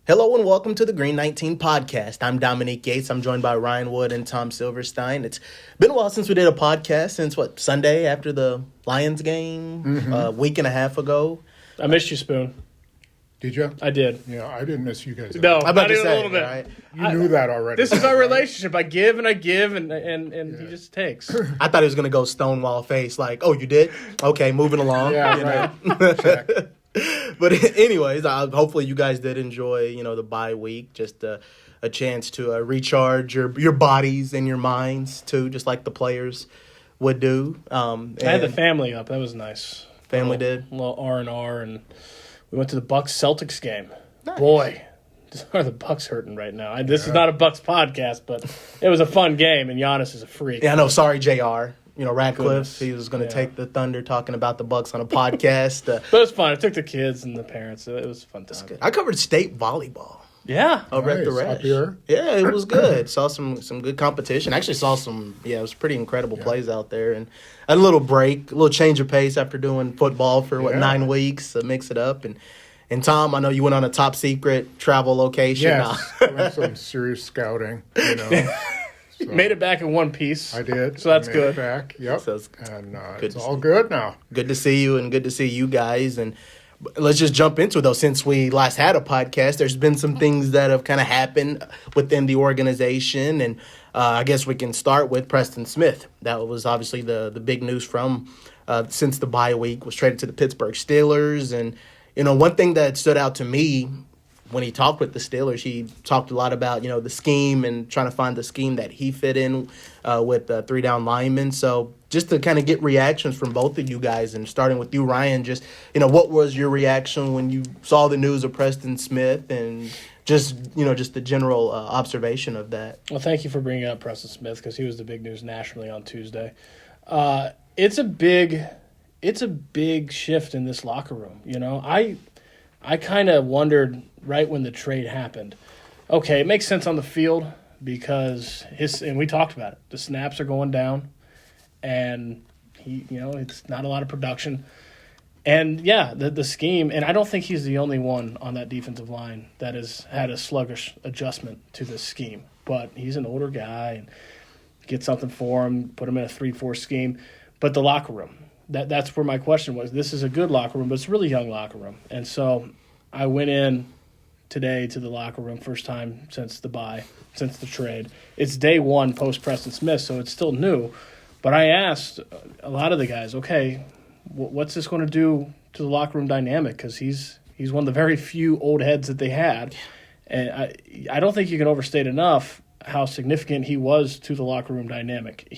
Hello and welcome to the Green 19 podcast. I'm Dominique Yates. I'm joined by Ryan Wood and Tom Silverstein. It's been a while since we did a podcast, since Sunday after the Lions game, a week and a half ago. I missed you, Spoon. Did you? I did. Yeah, I didn't miss you guys. No, I'm about to say, a little bit. right? You knew that already. This is our relationship. I give and he just takes. I thought he was going to go stonewall face, like, oh, you did? Okay, moving along. Yeah, right. Check. But anyways, hopefully you guys did enjoy, the bye week. Just a chance to recharge your bodies and your minds too, just like the players would do. I had the family up. That was nice. Family did a little R&R, and we went to the Bucks Celtics game. Nice. Boy, are the Bucks hurting right now? This is not a Bucks podcast, but it was a fun game, and Giannis is a freak. Yeah, I know. Sorry, Jr. Radcliffe. Goodness. He was going to take the thunder talking about the Bucks on a podcast. But it was fun. I took the kids and the parents. It was a fun time. I covered state volleyball. Yeah. Over at the Nice. Resh. Up here? Yeah, it was good. Saw some good competition. Actually saw it was pretty incredible plays out there. And a little break, a little change of pace after doing football for, 9 weeks to mix it up. And Tom, I know you went on a top secret travel location. Yes, doing some serious scouting. So Made it back in one piece. I did. So that's Made good. It back. Yep. So it's And good it's to all see. good now. Good to see you and good to see you guys. And let's just jump into it, though. Since we last had a podcast, there's been some things that have kind of happened within the organization. And I guess we can start with Preston Smith. That was obviously the big news from since the bye week, was traded to the Pittsburgh Steelers. And, one thing that stood out to me when he talked with the Steelers, he talked a lot about, the scheme and trying to find the scheme that he fit in with 3-down linemen. So just to kind of get reactions from both of you guys, and starting with you, Ryan, just, what was your reaction when you saw the news of Preston Smith and just the general observation of that? Well, thank you for bringing up Preston Smith, because he was the big news nationally on Tuesday. It's a big shift in this locker room. I kind of wondered right when the trade happened. Okay, it makes sense on the field because and we talked about it. The snaps are going down, and it's not a lot of production. And yeah, the scheme, and I don't think he's the only one on that defensive line that has had a sluggish adjustment to this scheme. But he's an older guy, and get something for him, put him in a 3-4 scheme. But the locker room, that's where my question was. This is a good locker room, but it's a really young locker room. And so I went in today to the locker room, first time since the trade. It's day one post Preston Smith, so it's still new. But I asked a lot of the guys, okay, what's this going to do to the locker room dynamic? Because he's one of the very few old heads that they had. And I don't think you can overstate enough how significant he was to the locker room dynamic.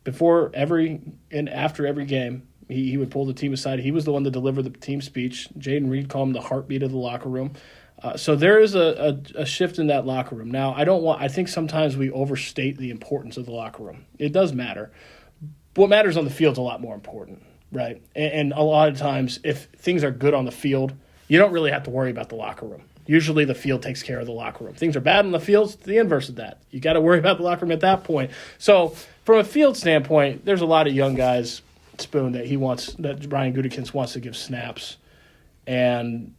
Before every and after every game, he would pull the team aside. He was the one that delivered the team speech. Jaden Reed called him the heartbeat of the locker room. So there is a shift in that locker room. Now, I think sometimes we overstate the importance of the locker room. It does matter. What matters on the field is a lot more important, right? And a lot of times, if things are good on the field, you don't really have to worry about the locker room. Usually the field takes care of the locker room. Things are bad on the field, it's the inverse of that. You got to worry about the locker room at that point. So from a field standpoint, there's a lot of young guys, Spoon, that Brian Gutekunst wants to give snaps. And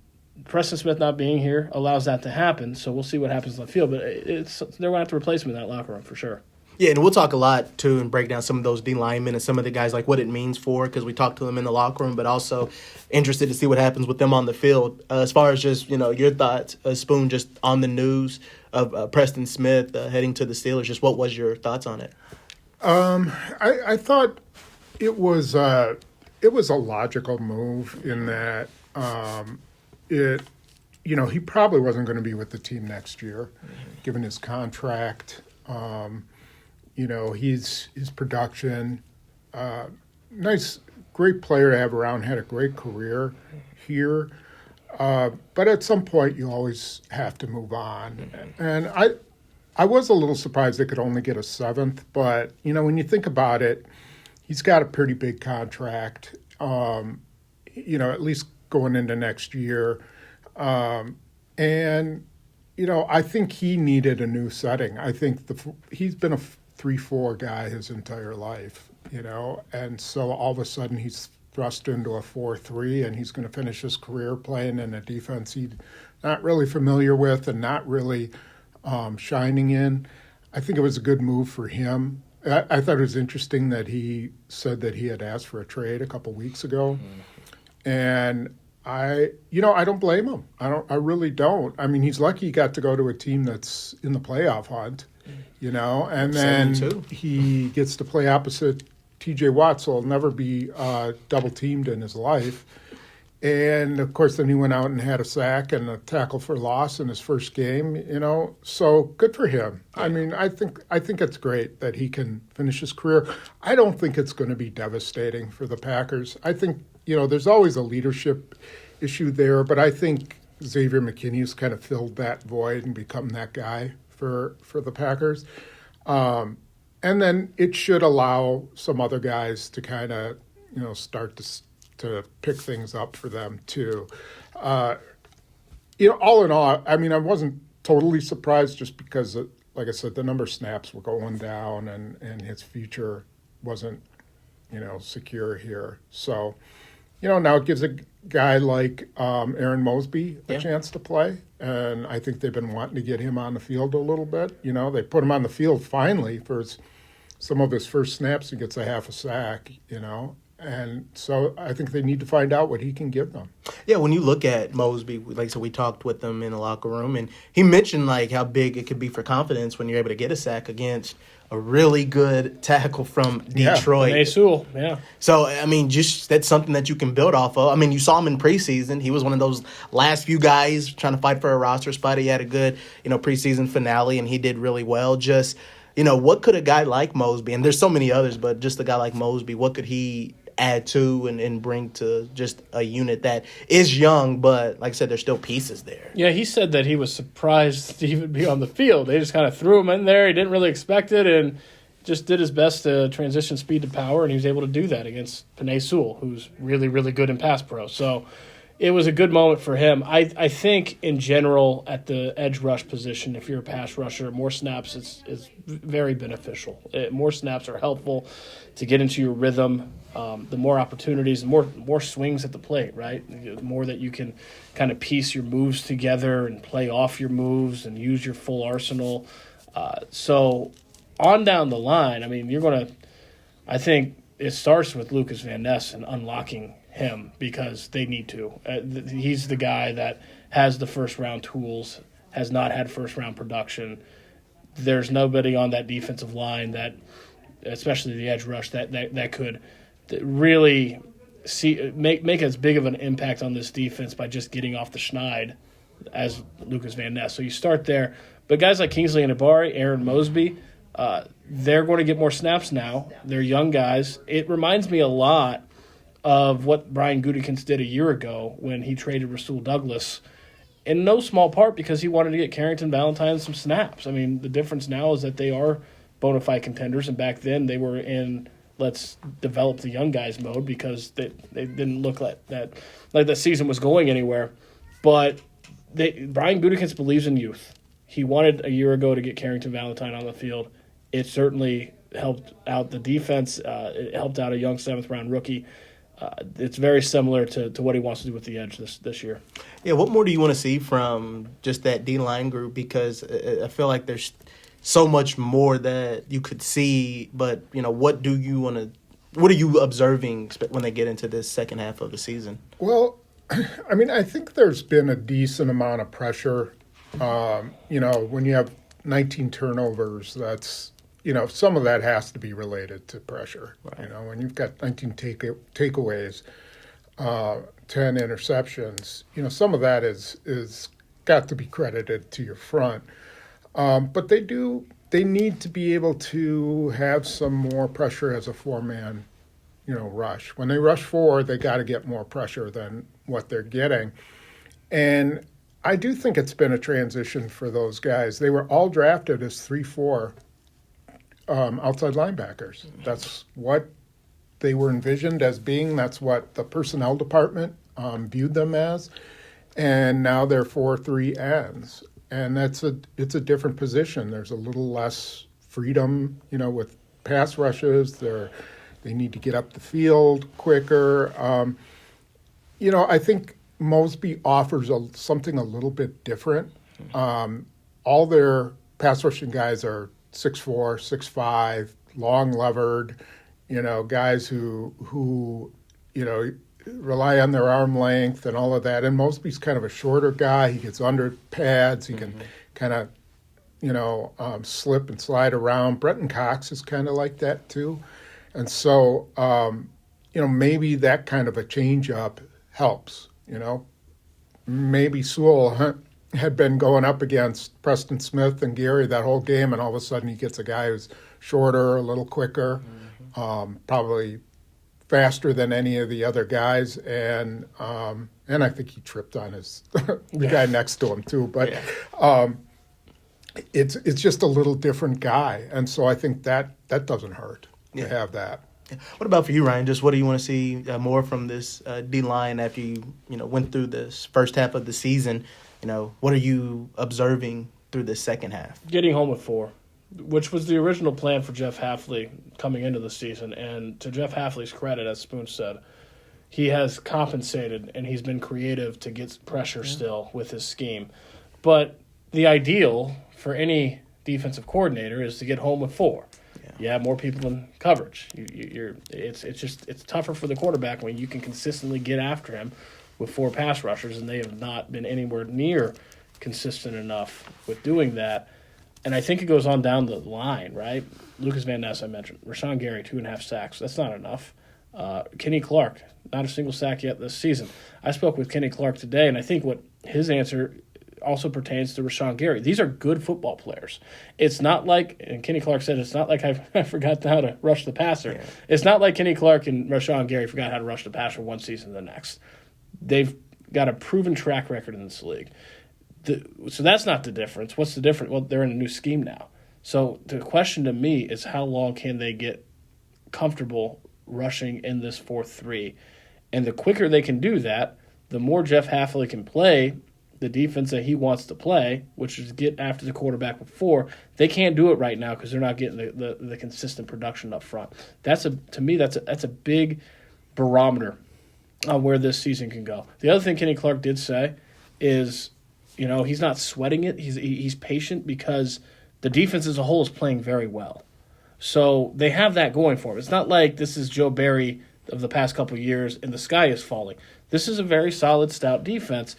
Preston Smith not being here allows that to happen. So we'll see what happens on the field. But they're going to have to replace him in that locker room for sure. Yeah, and we'll talk a lot, too, and break down some of those D linemen and some of the guys, like what it means for, because we talked to them in the locker room, but also interested to see what happens with them on the field. As far as just, your thoughts, Spoon, just on the news of Preston Smith heading to the Steelers, just what was your thoughts on it? I thought it was a logical move in that he probably wasn't going to be with the team next year, given his contract. His production, great player to have around, had a great career here. But at some point, you always have to move on. And I was a little surprised they could only get a 7th. But, when you think about it, he's got a pretty big contract, at least going into next year. I think he needed a new setting. I think he's been a 3-4 guy his entire life, and so all of a sudden he's thrust into a 4-3, and he's going to finish his career playing in a defense he not really familiar with and not really shining in. I think it was a good move for him. I thought it was interesting that he said that he had asked for a trade a couple weeks ago, and I don't blame him. I really don't. I mean, he's lucky he got to go to a team that's in the playoff hunt, and then 7-2. he gets to play opposite T.J. Watt, so he'll never be double teamed in his life. And of course, then he went out and had a sack and a tackle for loss in his first game. So good for him. I mean, I think it's great that he can finish his career. I don't think it's going to be devastating for the Packers. I think there's always a leadership issue there, but I think Xavier McKinney's kind of filled that void and become that guy for the Packers. And then it should allow some other guys to kind of start to pick things up for them too. All in all, I mean, I wasn't totally surprised just because, like I said, the number of snaps were going down and his future wasn't, secure here. So, now it gives a guy like Aaron Mosby a chance to play. And I think they've been wanting to get him on the field a little bit. They put him on the field finally for some of his first snaps. He gets a half a sack, And so I think they need to find out what he can give them. Yeah, when you look at Mosby, like I said, we talked with him in the locker room, and he mentioned how big it could be for confidence when you're able to get a sack against a really good tackle from Detroit. Penei Sewell, yeah. So, I mean, just that's something that you can build off of. I mean, you saw him in preseason. He was one of those last few guys trying to fight for a roster spot. He had a good, preseason finale, and he did really well. Just, what could a guy like Mosby, and there's so many others, but just a guy like Mosby, what could he add to and bring to just a unit that is young, but like I said, there's still pieces there. Yeah, he said that he was surprised to even be on the field. They just kind of threw him in there. He didn't really expect it and just did his best to transition speed to power, and he was able to do that against Penei Sewell, who's really, really good in pass pro. So it was a good moment for him. I think in general at the edge rush position, if you're a pass rusher, more snaps is very beneficial. More snaps are helpful to get into your rhythm. The more opportunities, the more swings at the plate, right? The more that you can kind of piece your moves together and play off your moves and use your full arsenal. So on down the line, I mean, I think it starts with Lucas Van Ness and unlocking him because they need to. He's the guy that has the first-round tools, has not had first-round production. There's nobody on that defensive line that, especially the edge rush, that could really make as big of an impact on this defense by just getting off the schneid as Lucas Van Ness. So you start there. But guys like Kingsley Enagbare, Aaron Mosby, they're going to get more snaps now. They're young guys. It reminds me a lot of what Brian Gutekunst did a year ago when he traded Rasul Douglas, in no small part because he wanted to get Carrington Valentine some snaps. I mean, the difference now is that they are bona fide contenders, and back then they were in let's develop the young guys mode because they didn't look like that season was going anywhere. But Brian Gutekunst believes in youth. He wanted a year ago to get Carrington Valentine on the field. It certainly helped out the defense. It helped out a young seventh-round rookie. It's very similar to what he wants to do with the edge this year. Yeah, what more do you want to see from just that D-line group? Because I feel like there's so much more that you could see, but what are you observing when they get into this second half of the season? Well, I mean, I think there's been a decent amount of pressure. When you have 19 turnovers, that's some of that has to be related to pressure. Right. When you've got 19 takeaways, 10 interceptions, some of that is got to be credited to your front. But they need to be able to have some more pressure as a four-man, rush. When they rush forward, they got to get more pressure than what they're getting. And I do think it's been a transition for those guys. They were all drafted as 3-4 outside linebackers. That's what they were envisioned as being. That's what the personnel department viewed them as. And now they're 4-3 ends. And it's a different position. There's a little less freedom, with pass rushes. They need to get up the field quicker. I think Mosby offers something a little bit different. All their pass rushing guys are 6'4", 6'5", long levered, guys who rely on their arm length and all of that. And Mosby's kind of a shorter guy. He gets under pads. He can kind of, slip and slide around. Brenton Cox is kind of like that too. And so, maybe that kind of a change-up helps, Maybe Sewell had been going up against Preston Smith and Gary that whole game, and all of a sudden he gets a guy who's shorter, a little quicker, probably faster than any of the other guys, and I think he tripped on the guy next to him too. But it's just a little different guy, and so I think that doesn't hurt to have that. What about for you, Ryan? Just what do you want to see more from this D-line after you went through this first half of the season? What are you observing through this second half? Getting home with 4, which was the original plan for Jeff Hafley coming into the season. And to Jeff Hafley's credit, as Spoon said, he has compensated and he's been creative to get pressure still with his scheme. But the ideal for any defensive coordinator is to get home with 4. You have more people in coverage. It's tougher for the quarterback when you can consistently get after him with 4 pass rushers, and they have not been anywhere near consistent enough with doing that. And I think it goes on down the line, right? Lucas Van Ness, I mentioned. Rashawn Gary, 2.5 sacks. That's not enough. Kenny Clark, not a single sack yet this season. I spoke with Kenny Clark today, and I think what his answer also pertains to Rashawn Gary. These are good football players. It's not like, and Kenny Clark said, it's not like I forgot how to rush the passer. Yeah. It's not like Kenny Clark and Rashawn Gary forgot how to rush the passer one season to the next. They've got a proven track record in this league. So that's not the difference. What's the difference? Well, they're in a new scheme now. So the question to me is how long can they get comfortable rushing in this 4-3? And the quicker they can do that, the more Jeff Hafley can play the defense that he wants to play, which is get after the quarterback with 4. They can't do it right now because they're not getting the consistent production up front. To me, that's a big barometer on where this season can go. The other thing Kenny Clark did say is, he's not sweating it. He's patient because the defense as a whole is playing very well. So they have that going for him. It's not like this is Joe Barry of the past couple of years and the sky is falling. This is a very solid, stout defense.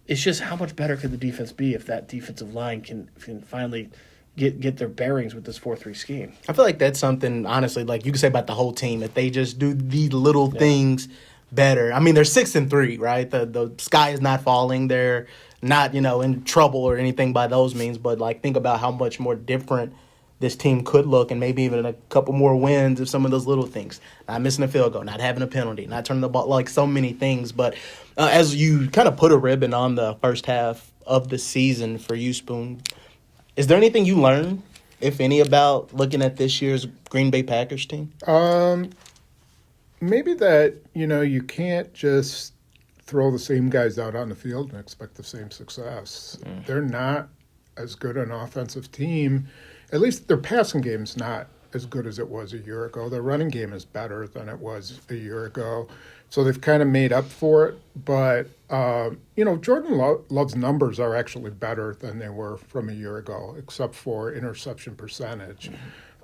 It's just how much better could the defense be if that defensive line can finally get their bearings with this 4-3 scheme? I feel like that's something, honestly, like you could say about the whole team. If they just do the little things better. I mean, they're 6-3, right? The sky is not falling. They're not, in trouble or anything by those means. But, think about how much more different this team could look, and maybe even a couple more wins if some of those little things. Not missing a field goal, not having a penalty, not turning the ball, so many things. But as you kind of put a ribbon on the first half of the season for you, Spoon, is there anything you learned, if any, about looking at this year's Green Bay Packers team? Maybe that, you can't just throw the same guys out on the field and expect the same success. They're not as good an offensive team. At least their passing game's not as good as it was a year ago. Their running game is better than it was a year ago. So they've kind of made up for it. But, Jordan Love's numbers are actually better than they were from a year ago, except for interception percentage.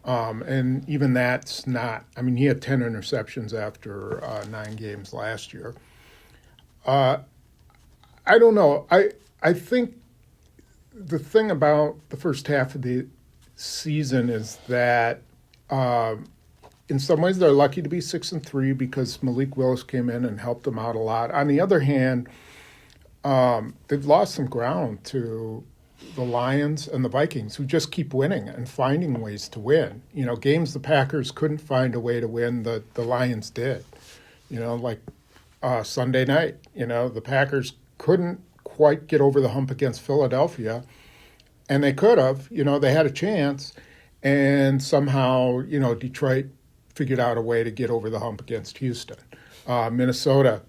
And even that's not – he had 10 interceptions after 9 games last year. I don't know. I think the thing about the first half of the season is that in some ways they're lucky to be 6-3 because Malik Willis came in and helped them out a lot. On the other hand, they've lost some ground to the Lions and the Vikings, who just keep winning and finding ways to win. Games the Packers couldn't find a way to win, the Lions did. Sunday night, the Packers couldn't quite get over the hump against Philadelphia, and they could have. They had a chance, and somehow, Detroit figured out a way to get over the hump against Houston. Minnesota,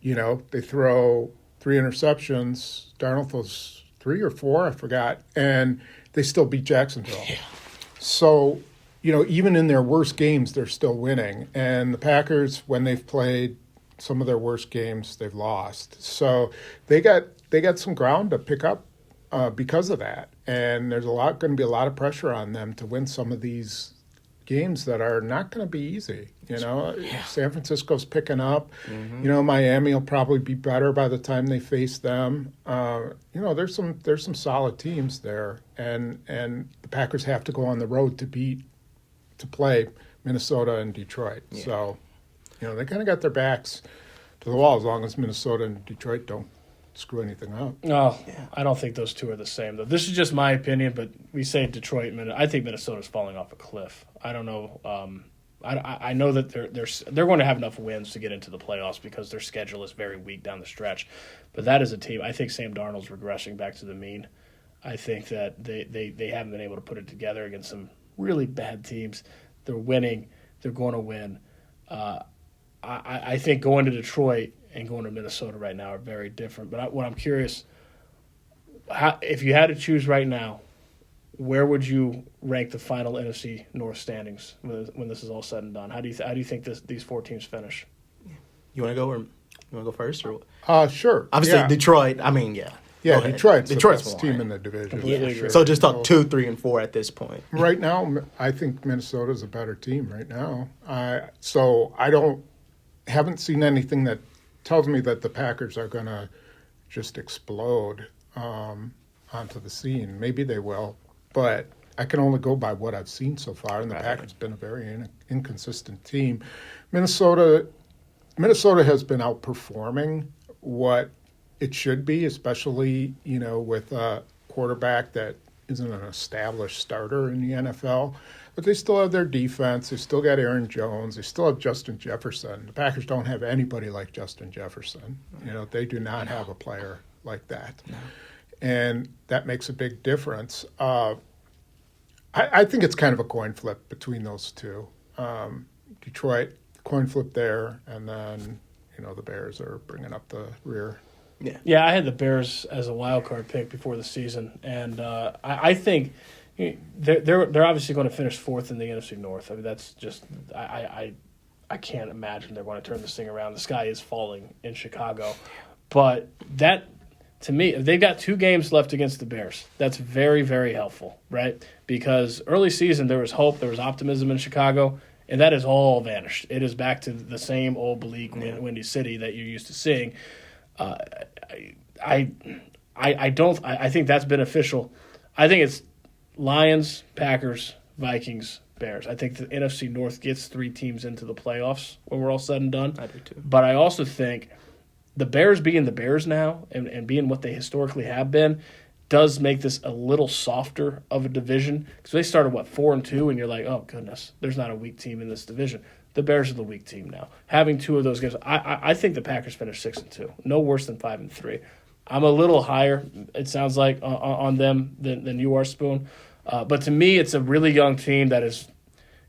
they throw 3 interceptions. Darnold throws 3 or 4, I forgot, and they still beat Jacksonville. Yeah. So, even in their worst games, they're still winning. And the Packers, when they've played some of their worst games they've lost. So they got some ground to pick up because of that. And there's going to be a lot of pressure on them to win some of these games that are not going to be easy. San Francisco's picking up. Miami will probably be better by the time they face them. There's some solid teams there, and the Packers have to go on the road to play Minnesota and Detroit. Yeah. So, they kind of got their backs to the wall as long as Minnesota and Detroit don't screw anything up. No, I don't think those two are the same, though. This is just my opinion, but we say Detroit. I think Minnesota's falling off a cliff. I don't know. I know that they're going to have enough wins to get into the playoffs because their schedule is very weak down the stretch. But that is a team. I think Sam Darnold's regressing back to the mean. I think that they haven't been able to put it together against some really bad teams. They're winning. They're going to win. I think going to Detroit and going to Minnesota right now are very different. But what I'm curious, if you had to choose right now, where would you rank the final NFC North standings when this is all said and done? How do you think these four teams finish? You want to go or you want to go first or? Sure. Obviously, Detroit. I mean, yeah. Yeah, Detroit's the best one. team in the division. Completely agree. So just talk 2, 3, and 4 at this point. Right now, I think Minnesota's a better team right now. So I haven't seen anything that tells me that the Packers are going to just explode onto the scene. Maybe they will, but I can only go by what I've seen so far, and the Packers have been a very inconsistent team. Minnesota has been outperforming what it should be, especially, with a quarterback that isn't an established starter in the NFL. But they still have their defense. They still got Aaron Jones. They still have Justin Jefferson. The Packers don't have anybody like Justin Jefferson. They do not have a player like that. No. And that makes a big difference. I think it's kind of a coin flip between those two. Detroit, coin flip there, and then, the Bears are bringing up the rear. Yeah, I had the Bears as a wild card pick before the season, and I think they're obviously going to finish fourth in the NFC North. I mean, that's just I can't imagine they're going to turn this thing around. The sky is falling in Chicago, but that to me, they've got 2 games left against the Bears. That's very, very helpful, right? Because early season there was hope, there was optimism in Chicago, and that has all vanished. It is back to the same old bleak, windy city that you're used to seeing. I think that's beneficial. I think it's Lions, Packers, Vikings, Bears. I think the NFC North gets 3 teams into the playoffs when we're all said and done. I do too. But I also think the Bears being the Bears now and being what they historically have been does make this a little softer of a division because they started 4-2 and you're like, oh goodness, there's not a weak team in this division. The Bears are the weak team now. Having 2 of those games, I think the Packers finished 6-2, no worse than 5-3. I'm a little higher, it sounds like, on them than you are, Spoon. But to me, it's a really young team that is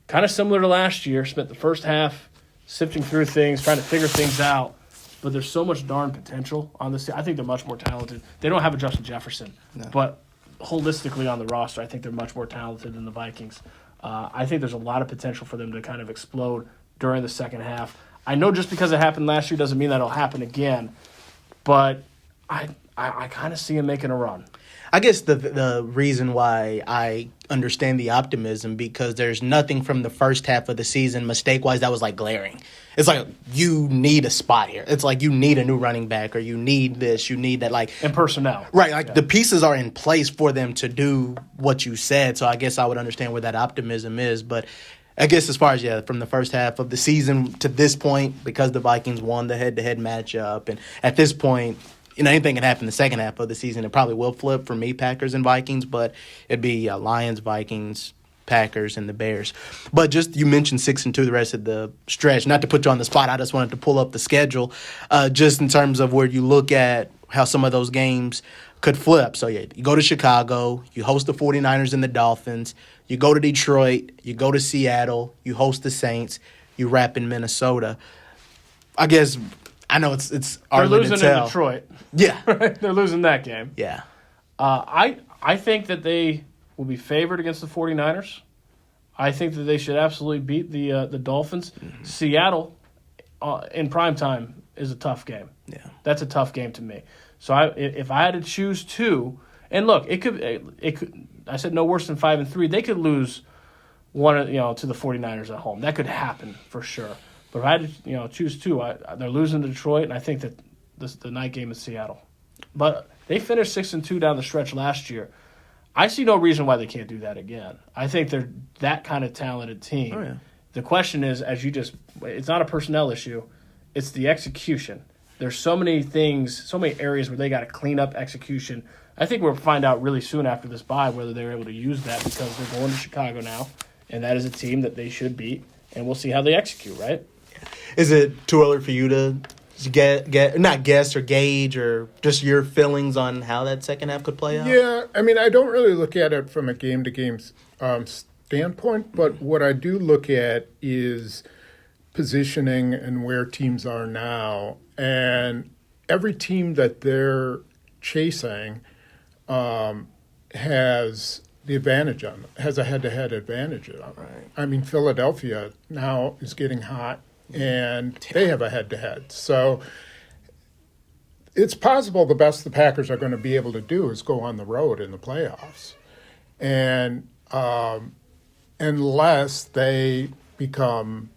kind of similar to last year. Spent the first half sifting through things, trying to figure things out. But there's so much darn potential on this team. I think they're much more talented. They don't have a Justin Jefferson, but holistically on the roster, I think they're much more talented than the Vikings. I think there's a lot of potential for them to kind of explode during the second half. I know just because it happened last year doesn't mean that it'll happen again, but I kind of see them making a run. I guess the reason why I understand the optimism because there's nothing from the first half of the season mistake-wise that was glaring. It's like you need a spot here. It's like you need a new running back or you need this, you need that and personnel. Right, the pieces are in place for them to do what you said. So I guess I would understand where that optimism is, but I guess as far as from the first half of the season to this point because the Vikings won the head-to-head matchup and at this point anything can happen in the second half of the season. It probably will flip for me, Packers and Vikings, but it'd be Lions, Vikings, Packers, and the Bears. But just you mentioned 6-2 the rest of the stretch. Not to put you on the spot, I just wanted to pull up the schedule just in terms of where you look at how some of those games could flip. So, you go to Chicago, you host the 49ers and the Dolphins, you go to Detroit, you go to Seattle, you host the Saints, you wrap in Minnesota. I guess I know it's they're losing in Detroit. Yeah. They're losing that game. Yeah. I think that they will be favored against the 49ers. I think that they should absolutely beat the Dolphins. Mm-hmm. Seattle in primetime is a tough game. Yeah. That's a tough game to me. So if I had to choose two, and look, it could. I said no worse than 5-3. They could lose one, to the 49ers at home. That could happen for sure. But if I had to, choose two, they're losing to Detroit, and I think that the night game is Seattle. But they finished 6-2 down the stretch last year. I see no reason why they can't do that again. I think they're that kind of talented team. Oh, yeah. The question is, it's not a personnel issue, it's the execution. There's so many things, so many areas where they got to clean up execution. I think we'll find out really soon after this bye whether they're able to use that, because they're going to Chicago now, and that is a team that they should beat, and we'll see how they execute, right? Is it too early for you to not guess or gauge, or just your feelings on how that second half could play out? Yeah, I mean, I don't really look at it from a game-to-game standpoint, but what I do look at is positioning and where teams are now. And every team that they're chasing has the advantage on them, has a head-to-head advantage on them. Right. I mean, Philadelphia now is getting hot, and they have a head-to-head. So it's possible the best the Packers are going to be able to do is go on the road in the playoffs. And unless they become,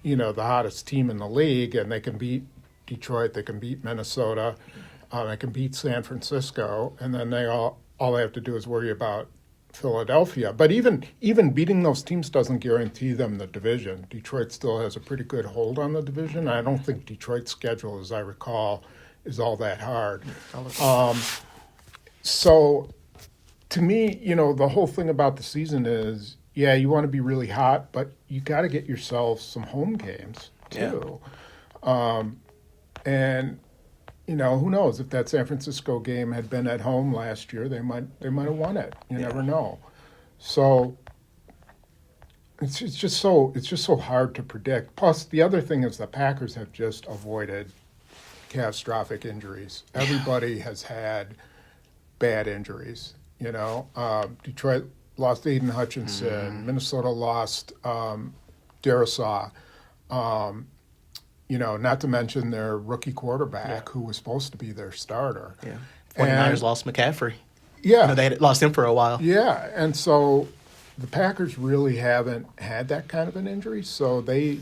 the hottest team in the league, and they can beat Detroit, they can beat Minnesota, they can beat San Francisco, and then all they have to do is worry about Philadelphia. But even beating those teams doesn't guarantee them the division. Detroit still has a pretty good hold on the division. I don't think Detroit's schedule, as I recall, is all that hard. So to me, the whole thing about the season is, yeah, you want to be really hot, but you got to get yourself some home games too. Yeah. And who knows, if that San Francisco game had been at home last year, they might have won it. You never know. So it's just so hard to predict. Plus, the other thing is the Packers have just avoided catastrophic injuries. Everybody has had bad injuries. Detroit lost Aiden Hutchinson. Mm-hmm. Minnesota lost Darisaw. Not to mention their rookie quarterback, who was supposed to be their starter. Yeah. 49ers lost McCaffrey. Yeah. They had lost him for a while. Yeah, and so the Packers really haven't had that kind of an injury, so they,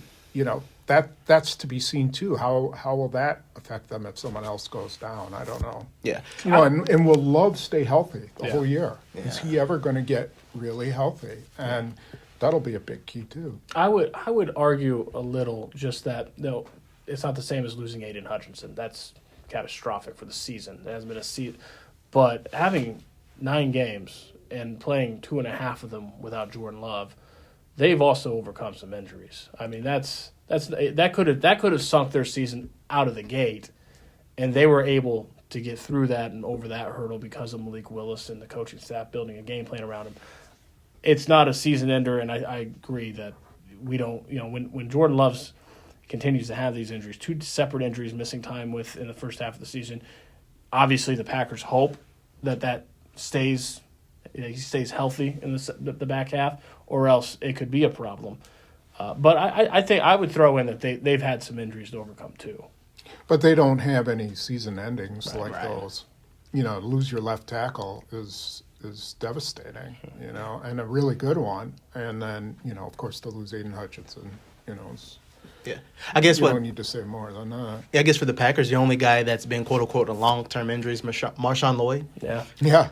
that's to be seen too. How will that affect them if someone else goes down? I don't know. Yeah. And will Love stay healthy the whole year? Yeah. Is he ever going to get really healthy? And that'll be a big key too. I would argue a little just that it's not the same as losing Aiden Hutchinson. That's catastrophic for the season. It hasn't been a season, but having 9 games and playing 2.5 of them without Jordan Love, they've also overcome some injuries. I mean, that could have sunk their season out of the gate, and they were able to get through that and over that hurdle because of Malik Willis and the coaching staff building a game plan around him. It's not a season ender, and I agree that we don't, when Jordan Love continues to have these injuries, 2 separate injuries, missing time in the first half of the season, obviously the Packers hope that stays, he stays healthy in the back half, or else it could be a problem. But I think I would throw in that they've had some injuries to overcome too. But they don't have any season endings those. Lose your left tackle is devastating, and a really good one. And then, of course, to lose Aiden Hutchinson, yeah. I guess you don't need to say more than that. Yeah, I guess for the Packers, the only guy that's been quote unquote a long-term injury is Marshawn Lloyd. Yeah,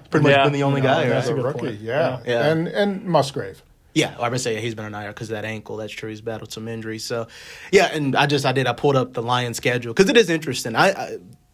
pretty much been the only guy. That's right? a good rookie. point. Yeah. And Musgrave. Yeah, I would say he's been on IR because of that ankle. That's true. He's battled some injuries. So, yeah, and I pulled up the Lions schedule because it is interesting.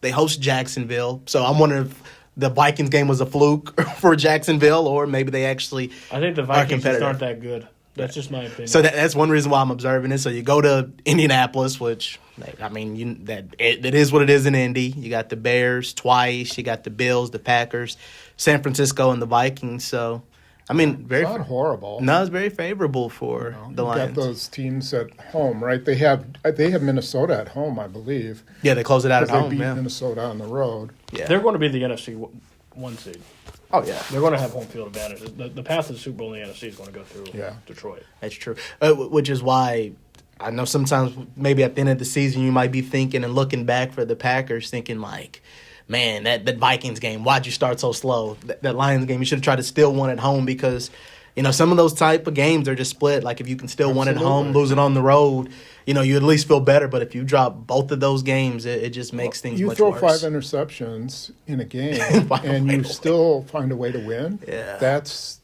They host Jacksonville, so I'm wondering if the Vikings game was a fluke for Jacksonville, or maybe they actually. I think the Vikings just aren't that good. That's just my opinion. So that's one reason why I'm observing it. So you go to Indianapolis, which I mean, it is what it is in Indy. You got the Bears twice. You got the Bills, the Packers, San Francisco, and the Vikings. So. I mean, it's not horrible. No, it's very favorable for the Lions. Got those teams at home, right? They have Minnesota at home, I believe. Yeah, they close it out at home. They beat Minnesota on the road. Yeah. They're going to be the NFC 1 seed. Oh, yeah. They're going to have home field advantage. The path to the Super Bowl in the NFC is going to go through Detroit. That's true. Which is why I know sometimes maybe at the end of the season you might be thinking and looking back for the Packers thinking like, man, that Vikings game, why'd you start so slow? That Lions game, you should have tried to steal one at home because, some of those type of games are just split. Like if you can steal one at home, lose it on the road, you at least feel better. But if you drop both of those games, it just makes things much worse. You throw 5 interceptions in a game and you still find a way to win. Yeah. That's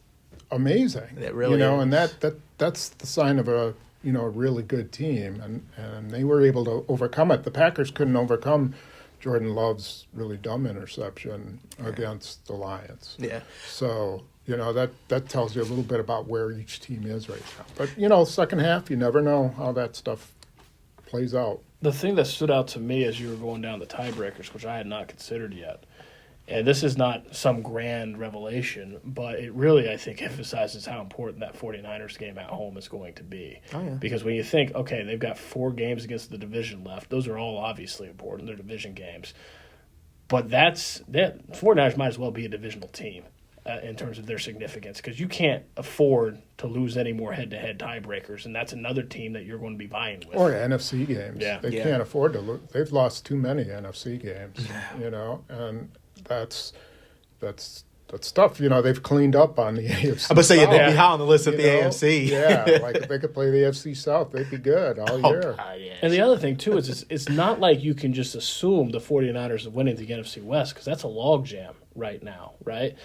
amazing. It really is. And that's the sign of a really good team. And they were able to overcome it. The Packers couldn't overcome Jordan Love's really dumb interception against the Lions. Yeah. So, that tells you a little bit about where each team is right now. But, second half, you never know how that stuff plays out. The thing that stood out to me as you were going down the tiebreakers, which I had not considered yet, and this is not some grand revelation, but it really, I think, emphasizes how important that 49ers game at home is going to be. Oh, yeah. Because when you think, okay, they've got 4 games against the division left, those are all obviously important. They're division games. But 49ers might as well be a divisional team in terms of their significance because you can't afford to lose any more head-to-head tiebreakers, and that's another team that you're going to be vying with. Or NFC games. Yeah. They can't afford to lose. They've lost too many NFC games, and that's tough. They've cleaned up on the AFC. I would say South, they'd be high on the list of the AFC. Yeah, like if they could play the AFC South, they'd be good all year. God, yes. And the other thing, too, is it's not like you can just assume the 49ers are winning the NFC West because that's a logjam right now, right?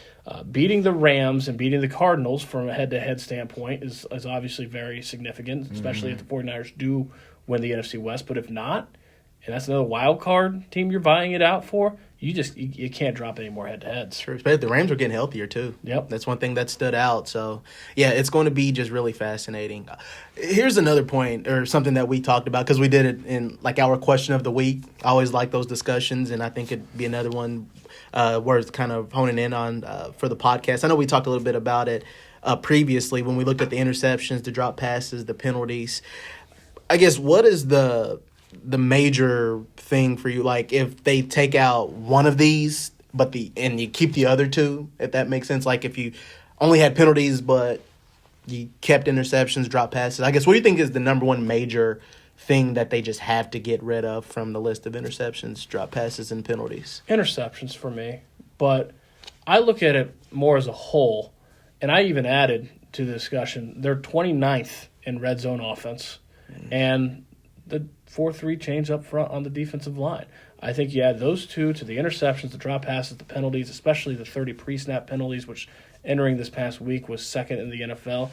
Beating the Rams and beating the Cardinals from a head-to-head standpoint is obviously very significant, especially if the 49ers do win the NFC West. But if not, and that's another wild card team you're buying it out for, you can't drop any more head-to-heads. True. Especially the Rams are getting healthier, too. Yep. That's one thing that stood out. So, yeah, it's going to be just really fascinating. Here's another point or something that we talked about because we did it in, like, our question of the week. I always like those discussions, and I think it'd be another one worth kind of honing in on for the podcast. I know we talked a little bit about it previously when we looked at the interceptions, the drop passes, the penalties. I guess what is the major thing for you, like if they take out one of these and you keep the other 2, if that makes sense, like if you only had penalties but you kept interceptions, drop passes, I guess what do you think is the number one major thing that they just have to get rid of from the list of interceptions, drop passes, and penalties? Interceptions for me, but I look at it more as a whole, and I even added to the discussion, they're 29th in red zone offense, and the 4-3 change up front on the defensive line. I think you add those 2 to the interceptions, the drop passes, the penalties, especially the 30 pre-snap penalties, which entering this past week was second in the NFL.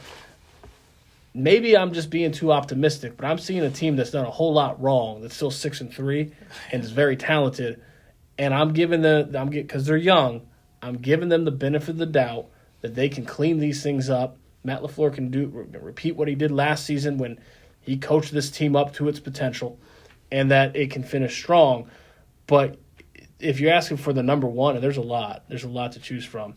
Maybe I'm just being too optimistic, but I'm seeing a team that's done a whole lot wrong, that's still 6-3 and is very talented, and I'm giving because they're young, I'm giving them the benefit of the doubt that they can clean these things up. Matt LaFleur can repeat what he did last season when he coached this team up to its potential, and that it can finish strong. But if you're asking for the number one, and there's a lot to choose from.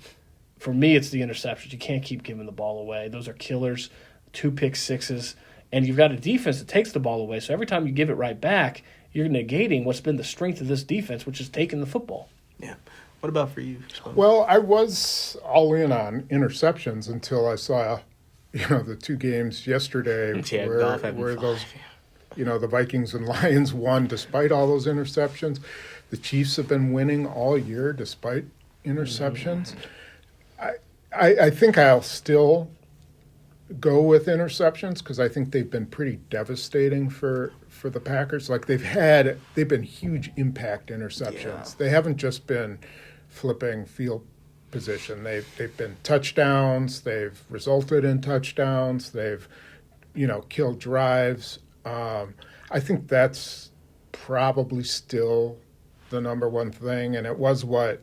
For me, it's the interceptions. You can't keep giving the ball away. Those are killers, 2 pick sixes, and you've got a defense that takes the ball away. So every time you give it right back, you're negating what's been the strength of this defense, which is taking the football. Yeah. What about for you? Well, I was all in on interceptions until I saw the 2 games yesterday where those, the Vikings and Lions won despite all those interceptions. The Chiefs have been winning all year despite interceptions. I think I'll still go with interceptions because I think they've been pretty devastating for the Packers. Like they've been huge impact interceptions. Yeah. They haven't just been flipping field position. They've been touchdowns. They've resulted in touchdowns. They've, killed drives. I think that's probably still the number one thing, and it was what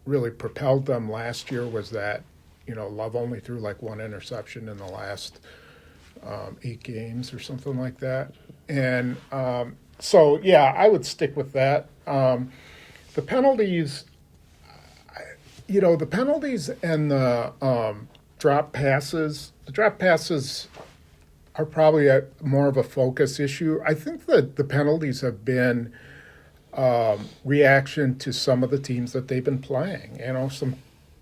really propelled them last year was that, Love only threw like 1 interception in the last 8 games or something like that. And so, yeah, I would stick with that. The penalties, the penalties and the drop passes, are probably more of a focus issue. I think that the penalties have been reaction to some of the teams that they've been playing.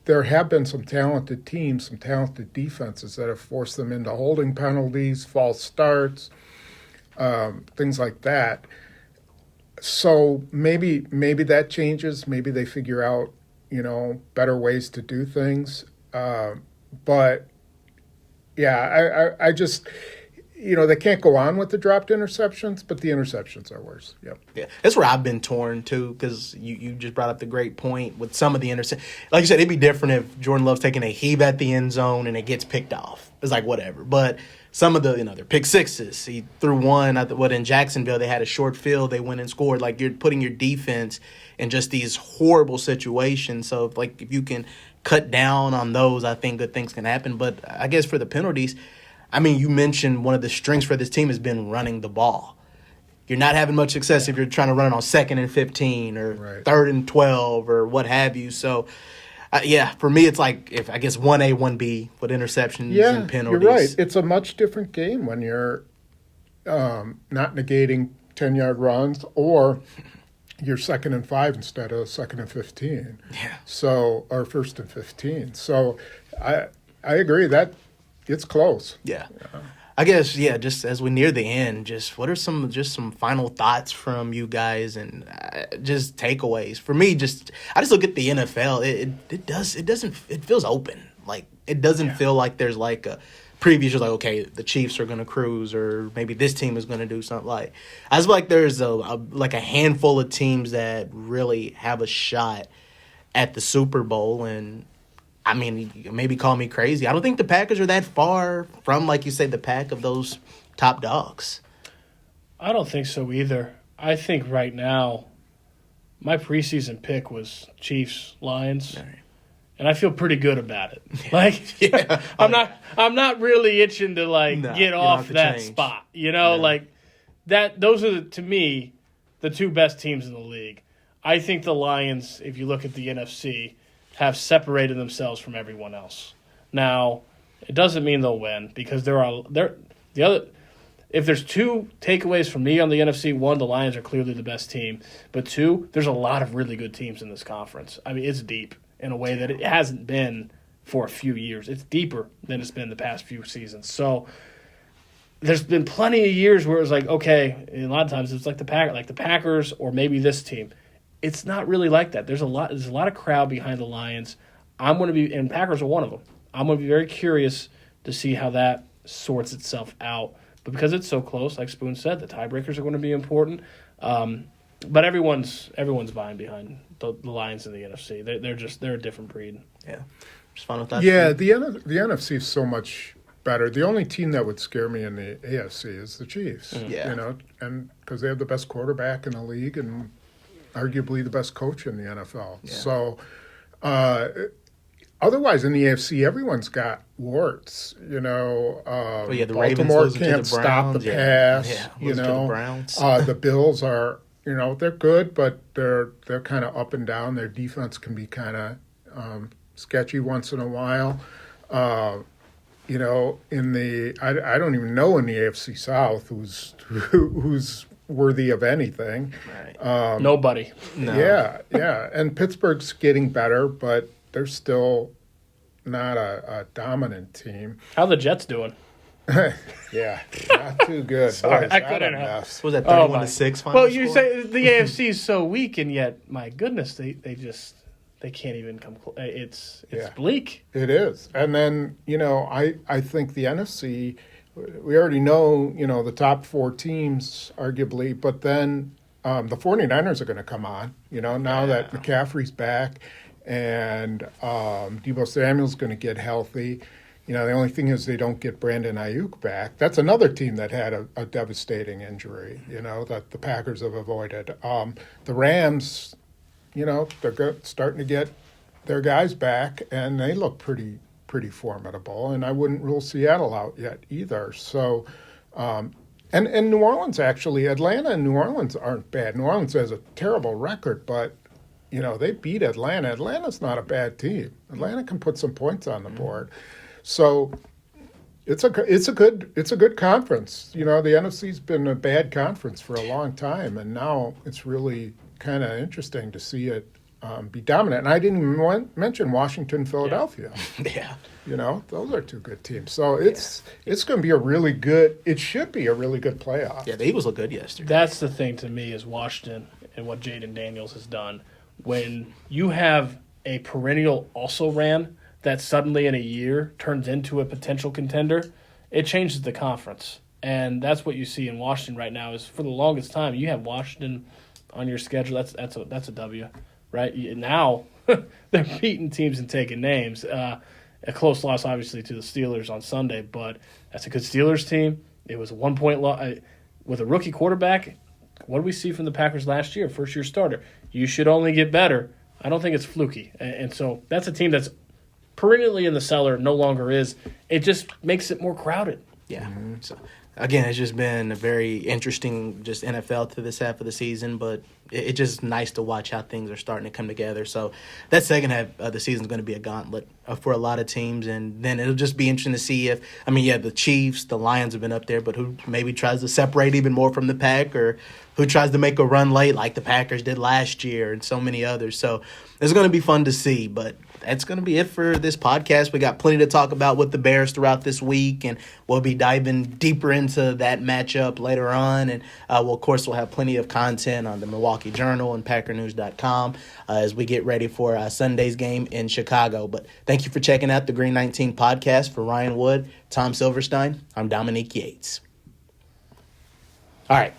There have been some talented teams, some talented defenses that have forced them into holding penalties, false starts. things like that. So maybe that changes. Maybe they figure out, better ways to do things. But yeah, I just, they can't go on with the dropped interceptions, but the interceptions are worse. Yep. Yeah, that's where I've been torn too, because you just brought up the great point with some of the interceptions. Like you said, it'd be different if Jordan Love's taking a heave at the end zone and it gets picked off. It's like whatever. But some of the, their pick sixes, he threw one. In Jacksonville, they had a short field. They went and scored. Like, you're putting your defense in just these horrible situations. So, if you can cut down on those, I think good things can happen. But I guess for the penalties, you mentioned one of the strengths for this team has been running the ball. You're not having much success if you're trying to run it on 2nd and 15 or 3rd and 12 or what have you. So, for me, it's like 1A, 1B with interceptions and penalties. You're right. It's a much different game when you're not negating 10-yard runs or you're 2nd and 5 instead of 2nd and 15. Yeah. So, or 1st and 15. So, I agree that it's close. Yeah. I guess, just as we near the end, just what are some final thoughts from you guys and just takeaways? For me, I just look at the NFL. It feels open. Like, it doesn't feel like there's like a previous, you're like, okay, the Chiefs are going to cruise or maybe this team is going to do something. Like, I just feel like there's a handful of teams that really have a shot at the Super Bowl. And maybe call me crazy. I don't think the Packers are that far from, like you say, the pack of those top dogs. I don't think so either. I think right now, my preseason pick was Chiefs-Lions, and I feel pretty good about it. I'm not really itching to get off that change. spot. That. Those are to me the two best teams in the league. I think the Lions, if you look at the NFC, have separated themselves from everyone else. Now, it doesn't mean they'll win because if there's two takeaways from me on the NFC, one, the Lions are clearly the best team, but two, there's a lot of really good teams in this conference. It's deep in a way that it hasn't been for a few years. It's deeper than it's been the past few seasons. So there's been plenty of years where it was like, okay, and a lot of times it's like the Packers or maybe this team. It's not really like that. There's a lot of crowd behind the Lions. And Packers are one of them. I'm going to be very curious to see how that sorts itself out. But because it's so close, like Spoon said, the tiebreakers are going to be important. But everyone's vying behind the Lions in the NFC. They're a different breed. Yeah. Just final thoughts. Yeah, the NFC is so much better. The only team that would scare me in the AFC is the Chiefs. Yeah. And because they have the best quarterback in the league and arguably the best coach in the NFL. Yeah. So, otherwise in the AFC, everyone's got warts. The Baltimore Ravens can't stop the pass. To the Browns. The Bills are, they're good, but they're kind of up and down. Their defense can be kind of sketchy once in a while. In the I don't even know in the AFC South who's worthy of anything. Right. Nobody. No. Yeah. And Pittsburgh's getting better, but they're still not a dominant team. How the Jets doing? Yeah, not too good. Sorry, Boy, I couldn't have. What was that 31-6 final Well, you score? say the AFC is so weak, and yet, my goodness, they can't even come close. It's bleak. It is. And then, I think the NFC, we already know, the top four teams, arguably, but then the 49ers are going to come on, now that McCaffrey's back and Deebo Samuel's going to get healthy. The only thing is they don't get Brandon Ayuk back. That's another team that had a devastating injury, that the Packers have avoided. The Rams, they're starting to get their guys back, and they look pretty formidable. And I wouldn't rule Seattle out yet either. So, and New Orleans, actually, Atlanta and New Orleans aren't bad. New Orleans has a terrible record, but, they beat Atlanta. Atlanta's not a bad team. Atlanta can put some points on the board. So it's a good conference. The NFC's been a bad conference for a long time, and now it's really kind of interesting to see it be dominant. And I didn't even mention Washington, Philadelphia. Yeah. Those are two good teams. So it's going to be it should be a really good playoff. Yeah, the Eagles look good yesterday. That's the thing to me is Washington and what Jaden Daniels has done. When you have a perennial also-ran that suddenly in a year turns into a potential contender, it changes the conference. And that's what you see in Washington right now is for the longest time, you have Washington on your schedule. That's a W, right? Now they're beating teams and taking names. A close loss, obviously, to the Steelers on Sunday, but that's a good Steelers team. It was a 1-point loss. With a rookie quarterback, what did we see from the Packers last year? First-year starter. You should only get better. I don't think it's fluky. And so that's a team that's perennially in the cellar, no longer is. It just makes it more crowded. Yeah. So again, it's just been a very interesting just NFL to this half of the season, but it's just nice to watch how things are starting to come together. So that second half of the season is going to be a gauntlet for a lot of teams, and then it'll just be interesting to see if, the Chiefs, the Lions have been up there, but who maybe tries to separate even more from the pack or who tries to make a run late like the Packers did last year and so many others. So it's going to be fun to see, but that's going to be it for this podcast. We got plenty to talk about with the Bears throughout this week, and we'll be diving deeper into that matchup later on. And we'll have plenty of content on the Milwaukee Journal and PackerNews.com as we get ready for Sunday's game in Chicago. But thank you for checking out the Green 19 podcast. For Ryan Wood, Tom Silverstein, I'm Dominique Yates. All right.